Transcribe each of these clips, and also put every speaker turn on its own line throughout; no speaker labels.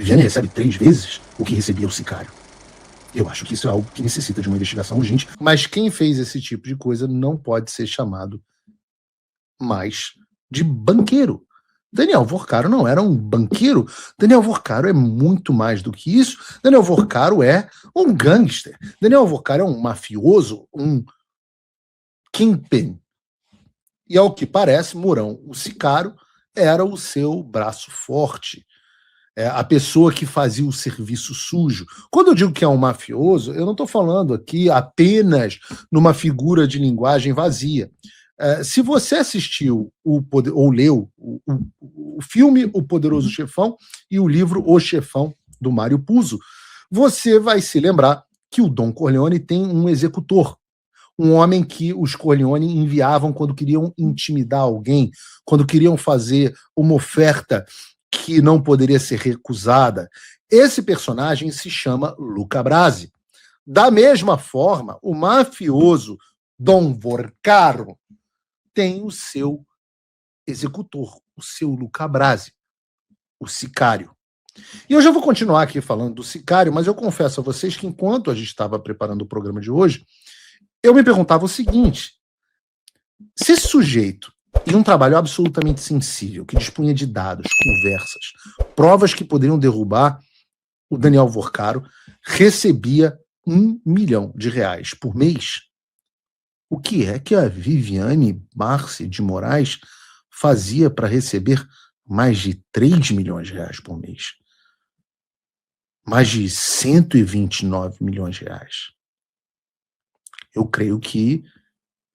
Viviane recebe 3 vezes o que recebia o sicário. Eu acho que isso é algo que necessita de uma investigação urgente, mas quem fez esse tipo de coisa não pode ser chamado mais de banqueiro. Daniel Vorcaro não era um banqueiro. Daniel Vorcaro é muito mais do que isso. Daniel Vorcaro é um gangster. Daniel Vorcaro é um mafioso, um kingpin. E ao que parece, Mourão, o sicário, era o seu braço forte. A pessoa que fazia o serviço sujo. Quando eu digo que é um mafioso, eu não estou falando aqui apenas numa figura de linguagem vazia. Se você assistiu ou leu o filme O Poderoso Chefão e o livro O Chefão, do Mário Puzo, você vai se lembrar que o Don Corleone tem um executor, um homem que os Corleone enviavam quando queriam intimidar alguém, quando queriam fazer uma oferta que não poderia ser recusada. Esse personagem se chama Luca Brasi. Da mesma forma, o mafioso Dom Vorcaro tem o seu executor, o seu Luca Brasi, o sicário. E eu já vou continuar aqui falando do sicário, mas eu confesso a vocês que enquanto a gente estava preparando o programa de hoje, eu me perguntava o seguinte: se esse sujeito, em um trabalho absolutamente sensível, que dispunha de dados, conversas, provas que poderiam derrubar o Daniel Vorcaro, recebia R$1 milhão por mês, o que é que a Viviane Marci de Moraes fazia para receber mais de R$3 milhões por mês? Mais de R$129 milhões. Eu creio que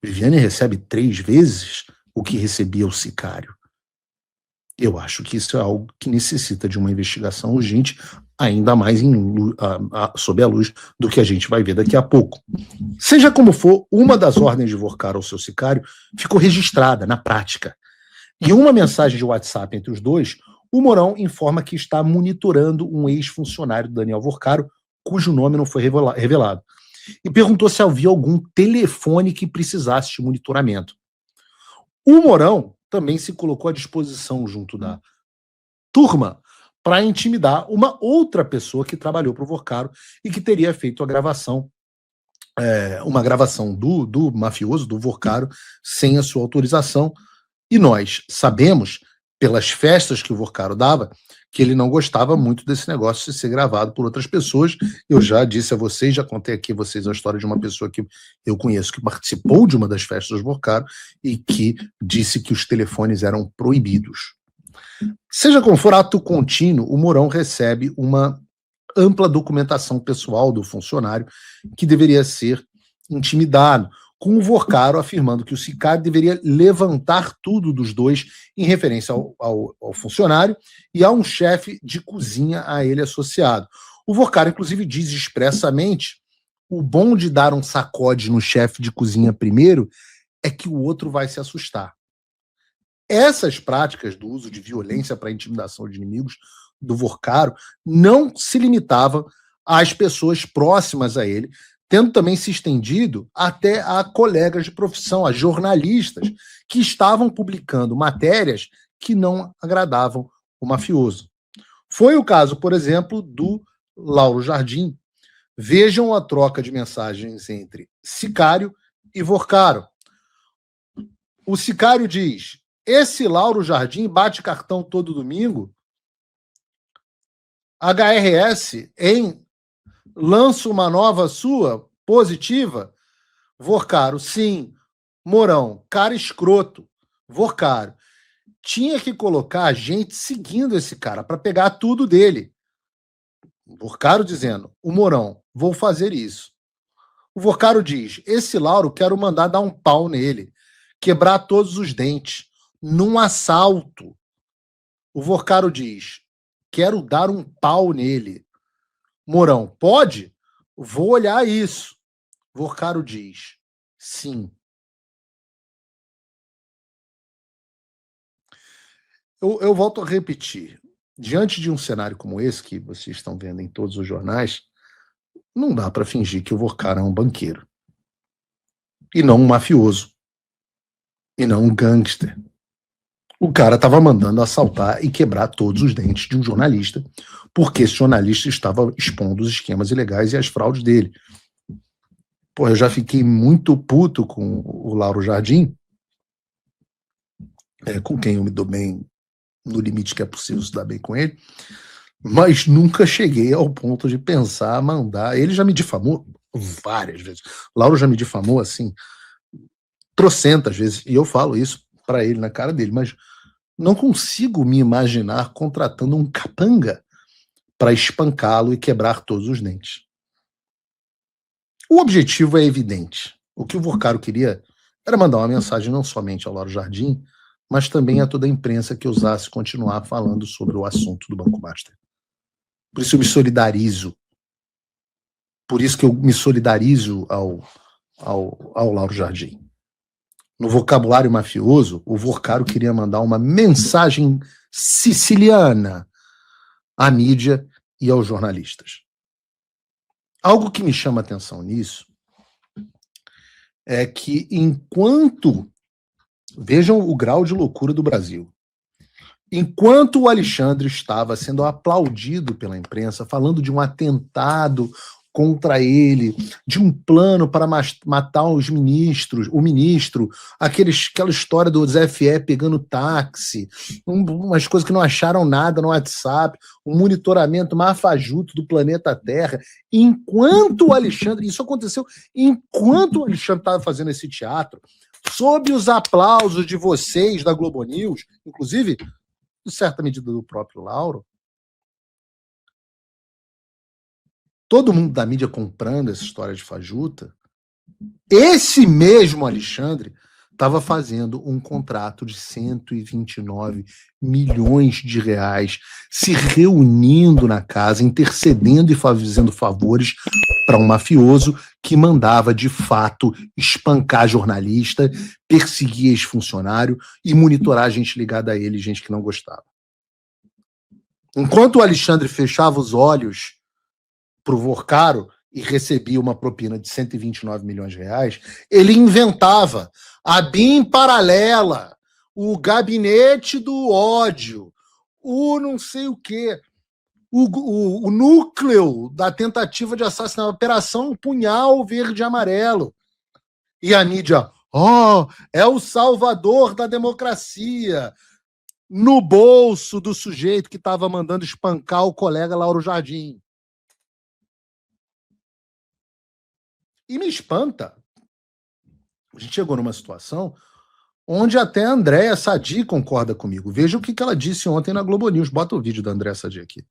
Viviane recebe 3 vezes o que recebia o sicário. Eu acho que isso é algo que necessita de uma investigação urgente, ainda mais sob a luz do que a gente vai ver daqui a pouco. Seja como for, uma das ordens de Vorcaro ao seu sicário ficou registrada na prática. E uma mensagem de WhatsApp entre os dois, o Mourão informa que está monitorando um ex-funcionário do Daniel Vorcaro, cujo nome não foi revelado. E perguntou se havia algum telefone que precisasse de monitoramento. O Mourão também se colocou à disposição junto da turma para intimidar uma outra pessoa que trabalhou para o Vorcaro e que teria feito a gravação, uma gravação do mafioso, do Vorcaro, sem a sua autorização. E nós sabemos, pelas festas que o Vorcaro dava, que ele não gostava muito desse negócio de ser gravado por outras pessoas. Eu já disse a vocês, já contei aqui a vocês a história de uma pessoa que eu conheço que participou de uma das festas do Vorcaro e que disse que os telefones eram proibidos. Seja como for, ato contínuo, o Mourão recebe uma ampla documentação pessoal do funcionário que deveria ser intimidado, com o Vorcaro afirmando que o sicário deveria levantar tudo dos dois em referência ao funcionário e a um chefe de cozinha a ele associado. O Vorcaro, inclusive, diz expressamente: o bom de dar um sacode no chefe de cozinha primeiro é que o outro vai se assustar. Essas práticas do uso de violência para intimidação de inimigos do Vorcaro não se limitavam às pessoas próximas a ele, tendo também se estendido até a colegas de profissão, a jornalistas, que estavam publicando matérias que não agradavam o mafioso. Foi o caso, por exemplo, do Lauro Jardim. Vejam a troca de mensagens entre sicário e Vorcaro. O sicário diz: esse Lauro Jardim bate cartão todo domingo? HRS, hein? Lança uma nova sua, positiva? Vorcaro, sim. Mourão, cara escroto. Vorcaro, tinha que colocar gente seguindo esse cara para pegar tudo dele. Vorcaro dizendo: o Mourão, vou fazer isso. O Vorcaro diz: esse Lauro, quero mandar dar um pau nele, quebrar todos os dentes, num assalto. O Vorcaro diz: quero dar um pau nele. Mourão, pode? Vou olhar isso. Vorcaro diz: sim. Eu volto a repetir. Diante de um cenário como esse, que vocês estão vendo em todos os jornais, não dá para fingir que o Vorcaro é um banqueiro. E não um mafioso. E não um gangster. O cara estava mandando assaltar e quebrar todos os dentes de um jornalista, porque esse jornalista estava expondo os esquemas ilegais e as fraudes dele. Pô, eu já fiquei muito puto com o Lauro Jardim, com quem eu me dou bem no limite que é possível se dar bem com ele, mas nunca cheguei ao ponto de pensar, mandar. Ele já me difamou várias vezes. Lauro já me difamou assim, trocentas vezes, e eu falo isso para ele na cara dele, mas não consigo me imaginar contratando um capanga para espancá-lo e quebrar todos os dentes. O objetivo é evidente. O que o Vorcaro queria era mandar uma mensagem não somente ao Lauro Jardim, mas também a toda a imprensa que ousasse continuar falando sobre o assunto do Banco Master. Por isso eu me solidarizo. Por isso que eu me solidarizo ao Lauro Jardim. No vocabulário mafioso, o Vorcaro queria mandar uma mensagem siciliana à mídia e aos jornalistas. Algo que me chama atenção nisso é que vejam o grau de loucura do Brasil. Enquanto o Alexandre estava sendo aplaudido pela imprensa, falando de um atentado contra ele, de um plano para matar o ministro, aquela história do Zé Fié pegando táxi, umas coisas que não acharam nada no WhatsApp, um monitoramento mafajuto do planeta Terra. Enquanto o Alexandre, isso aconteceu enquanto o Alexandre estava fazendo esse teatro, sob os aplausos de vocês da Globo News, inclusive, em certa medida, do próprio Lauro, todo mundo da mídia comprando essa história de fajuta, esse mesmo Alexandre estava fazendo um contrato de 129 milhões de reais, se reunindo na casa, intercedendo e fazendo favores para um mafioso que mandava, de fato, espancar jornalista, perseguir ex-funcionário e monitorar gente ligada a ele, gente que não gostava. Enquanto o Alexandre fechava os olhos para o Vorcaro e recebia uma propina de 129 milhões de reais, ele inventava a BIM paralela, o gabinete do ódio, o não sei o quê, o núcleo da tentativa de assassinato, a Operação Punhal Verde e Amarelo. E a mídia, é o salvador da democracia, no bolso do sujeito que estava mandando espancar o colega Lauro Jardim. E me espanta. A gente chegou numa situação onde até a Andréa Sadi concorda comigo. Veja o que ela disse ontem na Globo News. Bota o vídeo da Andréa Sadi aqui.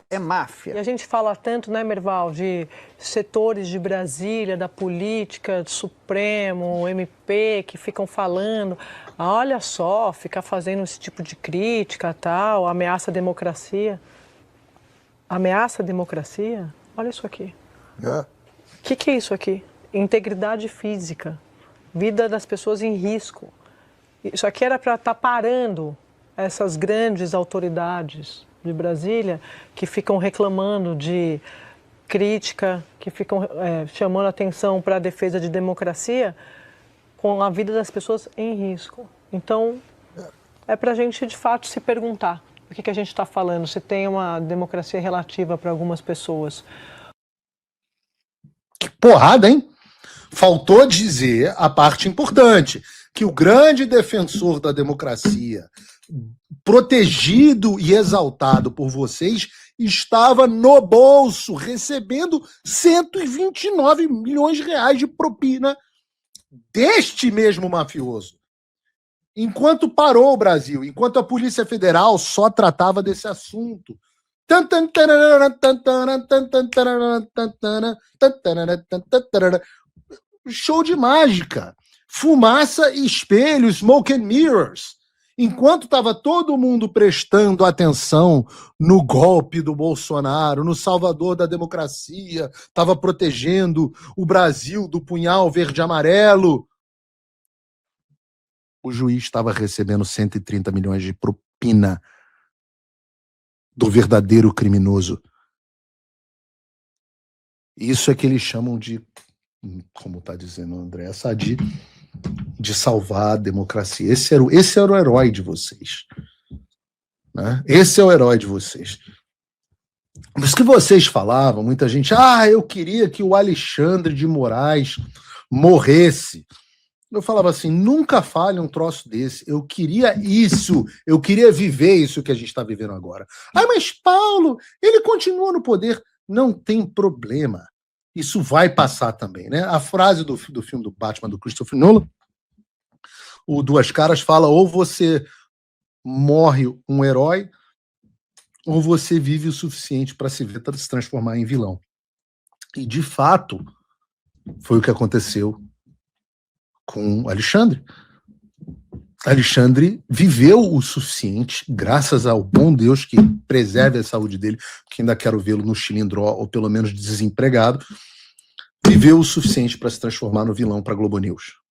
É máfia.
E a gente fala tanto, né, Merval, de setores de Brasília, da política, do Supremo, MP, que ficam falando, olha só, ficar fazendo esse tipo de crítica, tal, ameaça a democracia. Ameaça a democracia? Olha isso aqui. O que é isso aqui? Integridade física, vida das pessoas em risco. Isso aqui era para estar parando essas grandes autoridades de Brasília que ficam reclamando de crítica, que ficam chamando atenção para a defesa de democracia com a vida das pessoas em risco. Então, é para a gente, de fato, se perguntar o que a gente está falando, se tem uma democracia relativa para algumas pessoas.
Que porrada, hein? Faltou dizer a parte importante, que o grande defensor da democracia, protegido e exaltado por vocês, estava no bolso, recebendo 129 milhões de reais de propina deste mesmo mafioso. Enquanto parou o Brasil, enquanto a Polícia Federal só tratava desse assunto. Show de mágica, fumaça e espelho, smoke and mirrors. Enquanto estava todo mundo prestando atenção no golpe do Bolsonaro, no salvador da democracia, estava protegendo o Brasil do punhal verde e amarelo, o juiz estava recebendo 130 milhões de propina do verdadeiro criminoso. Isso é que eles chamam de, como está dizendo o Andréa Sadi, de salvar a democracia. Esse era o herói de vocês. Né? Esse é o herói de vocês. Mas que vocês falavam, muita gente, eu queria que o Alexandre de Moraes morresse. Eu falava assim, nunca fale um troço desse. Eu queria isso, eu queria viver isso que a gente está vivendo agora. Mas Paulo, ele continua no poder. Não tem problema. Isso vai passar também, né? A frase do filme do Batman, do Christopher Nolan, o Duas Caras fala, ou você morre um herói, ou você vive o suficiente para se transformar em vilão. E, de fato, foi o que aconteceu com Alexandre. Alexandre viveu o suficiente, graças ao bom Deus que preserve a saúde dele, que ainda quero vê-lo no Chilindró, ou pelo menos desempregado, viveu o suficiente para se transformar no vilão para a Globo News.